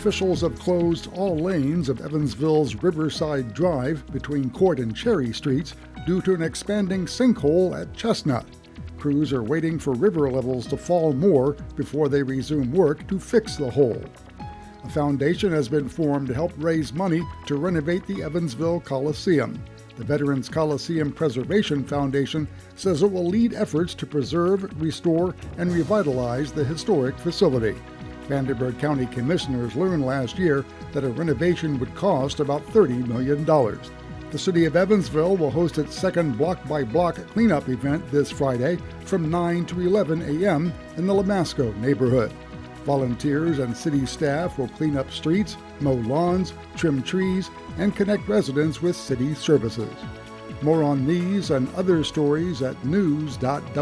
officials have closed all lanes of Evansville's Riverside Drive between Court and Cherry Streets due to an expanding sinkhole at Chestnut. Crews are waiting for river levels to fall more before they resume work to fix the hole. A foundation has been formed to help raise money to renovate the Evansville Coliseum. The Veterans Coliseum Preservation Foundation says it will lead efforts to preserve, restore, and revitalize the historic facility. Vanderburgh County Commissioners learned last year that a renovation would cost about $30 million. The city of Evansville will host its second block-by-block cleanup event this Friday from 9 to 11 a.m. in the Lamasco neighborhood. Volunteers and city staff will clean up streets, mow lawns, trim trees, and connect residents with city services. More on these and other stories at news.wnin.org.